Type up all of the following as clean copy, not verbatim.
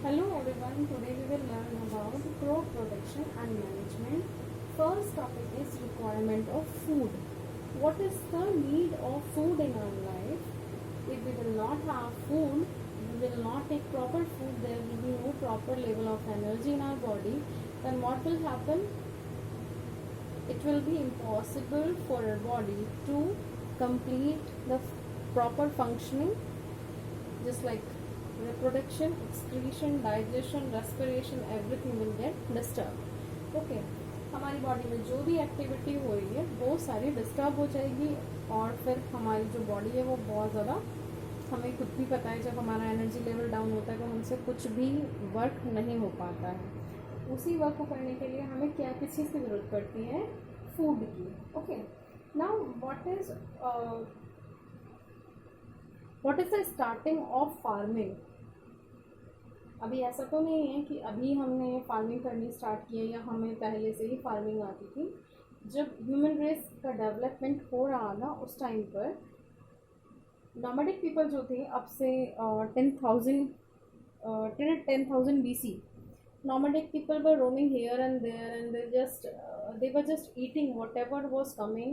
Hello everyone, today we will learn about crop production and management. First topic is requirement of food. What is the need of food in our life? If we will not have food, we will not take proper food, there will be no proper level of energy in our body, then what will happen? It will be impossible for our body to complete the proper functioning, just like reproduction, excretion, digestion, respiration, everything will get disturbed. Okay, हमारी body में जो भी activity हो रही है वो सारी disturb हो जाएगी और फिर हमारी जो बॉडी है वो बहुत ज़्यादा, हमें खुद भी पता है जब हमारा एनर्जी लेवल डाउन होता है तो हमसे कुछ भी वर्क नहीं हो पाता है। उसी वर्क को करने के लिए हमें क्या किस चीज़ की ज़रूरत पड़ती है? फूड की। Okay, now what is the starting of farming? अभी ऐसा तो नहीं है कि अभी हमने फार्मिंग करनी स्टार्ट की है या हमें पहले से ही फार्मिंग आती थी। जब ह्यूमन रेस का डेवलपमेंट हो रहा था उस टाइम पर नॉमेडिक पीपल जो थे, अब से 10,000 BC, nomadic people were roaming here and there, and they were just eating whatever was coming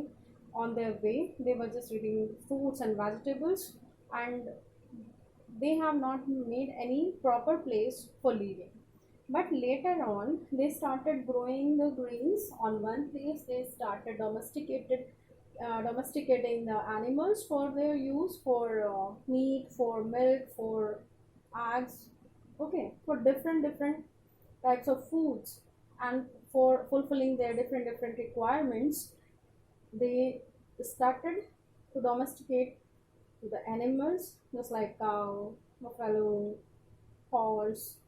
on their way. They were just eating fruits and vegetables, and they have not made any proper place for living. But later on they started growing the grains on one place. They started domesticating the animals for their use, for meat, for milk, for eggs, okay, for different types of foods, and for fulfilling their different requirements. They started to domesticate the animals, just like cow, buffalo, horse,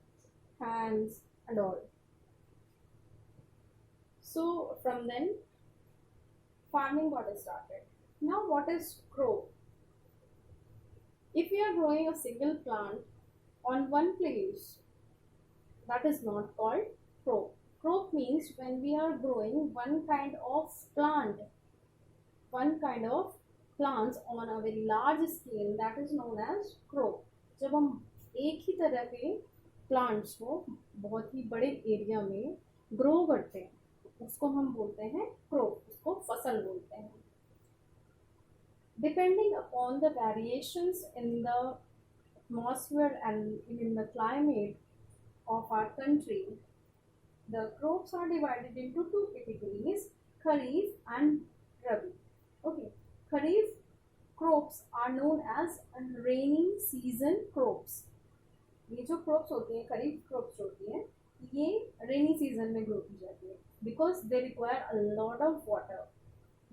hens, and all. So from then, farming got started. Now, what is crop? If we are growing a single plant on one place, that is not called crop. Crop means when we are growing one kind of plants on a very large scale, that is known as crop. जब हम एक ही तरह के plants को बहुत ही बड़े area में grow करते हैं उसको हम बोलते हैं crop, उसको फसल बोलते हैं. Depending upon the variations in the atmosphere and in the climate of our country, the crops are divided into two categories, Kharif and Rabi. Okay, Kharif crops are known as rainy season crops. ये जो crops होती हैं, खरीफ crops होती हैं, ये rainy season में grow की जाती है because they require a lot of water.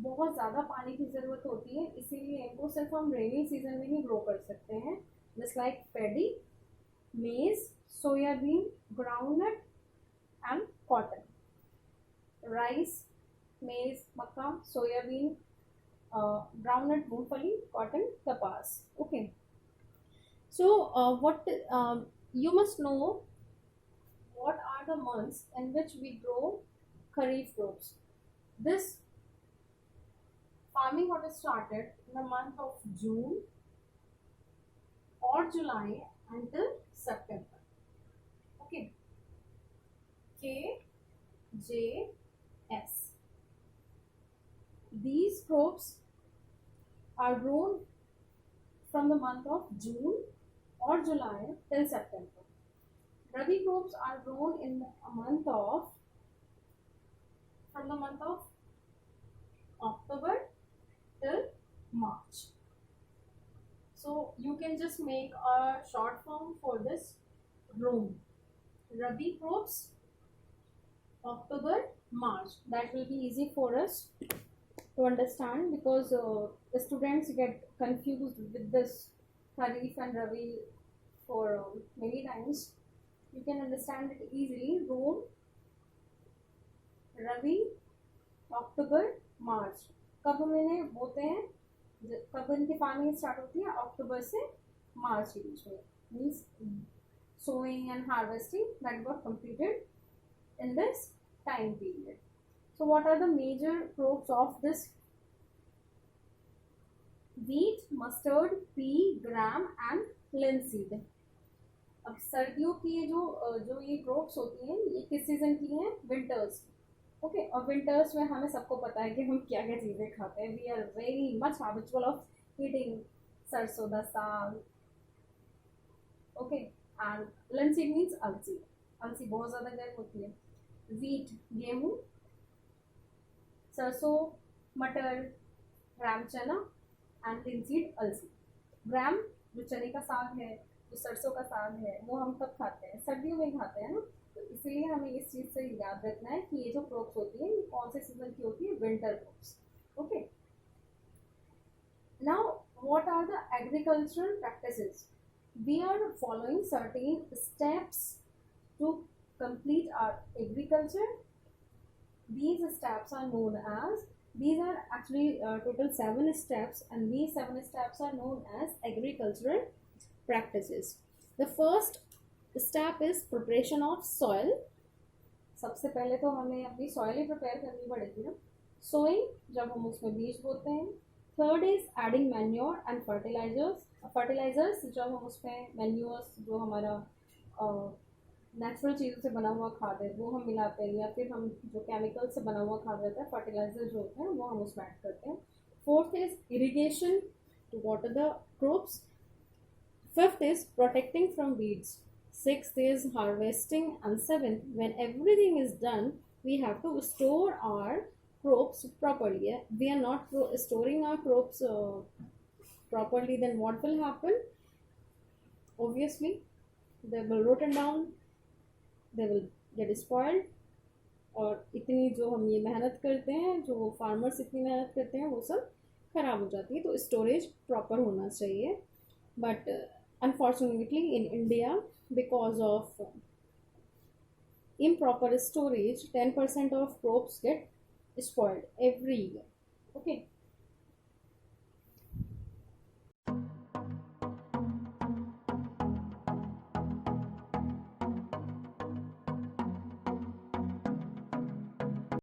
बहुत ज़्यादा पानी की ज़रूरत होती है, इसीलिए इनको सिर्फ हम रेनी सीजन में ही ग्रो कर सकते हैं. जस्ट लाइक पैडी, मेज, soybean, groundnut and cotton. Rice, मेज, मक्का, सोयाबीन, groundnut, मूंगफली, cotton, कपास. Okay. So what you must know what are the months in which we grow kharif crops. This farming got started in the month of June or July until September. Okay. K, J, S. These crops are grown from the month of June or July till September. Rabi crops are grown in from the month of October till March. So you can just make a short form for this room. Rabi crops, October, March. That will be easy for us to understand because the students get confused with this Kharif and Rabi for many times. You can understand it easily. Room, Rabi, October, March. कब हम इन्हें बोते हैं, कब इनकी farming start होती है? अक्टूबर से मार्च के बीच में. Means sowing and harvesting that got completed in this time period. So what are the major crops of this? Wheat, mustard, pea, gram and linseed. अब सर्दियों की जो ये क्रॉप्स होती हैं ये किस सीजन की हैं? विंटर्स। ओके, और विंटर्स में हमें सबको पता है कि हम क्या क्या चीज़ें खाते हैं। We are very much habitual of eating sarson da साग। ओके, एंड लंची मीन्स अलसी। अलसी बहुत ज़्यादा गर्म होती है। वीट गेहूँ, सरसों, मटर, ग्राम चना एंड लिनसीड अलसी। ग्राम जो चने का साग है, जो सरसों का साग है, वो हम कब खाते हैं? सर्दियों में ही खाते हैं ना। तो इसलिए हमें इस चीज़ से याद रखना है कि ये जो क्रॉप्स होती है ये कौन से सीजन की होती है? Winter crops. Okay, now what are the agricultural practices? We are following certain steps to complete our agriculture. These steps are known as, these are actually total 7 steps, and these 7 steps are known as agricultural practices. The first step is preparation of soil. सबसे पहले तो हमें अपनी soil ही prepare करनी पड़ेगी ना। Sowing, जब हम उसमें बीज बोते हैं। Third is adding manure and fertilisers, जब हम उसमें मैन्योर्स जो हमारा नेचुरल चीज़ों से बना हुआ खाद है वो हम मिलाते हैं, या फिर हम जो केमिकल से बना हुआ खाद रहता है, फर्टिलाइजर जो होते हैं वो हम उसमें ऐड करते हैं। Fourth is irrigation to water the crops. Fifth is protecting from weeds. Sixth is harvesting. And seventh, when everything is done, we have to store our crops properly. Yeah? We are not storing our crops properly, then what will happen? Obviously, they will rotten down, they will get spoiled. और इतनी जो हम ये मेहनत करते हैं, जो farmers इतनी मेहनत करते हैं, वो सब खराब हो जाती है। तो स्टोरेज प्रॉपर होना चाहिए। But unfortunately in India, because of improper storage, 10% of crops get spoiled every year. Okay,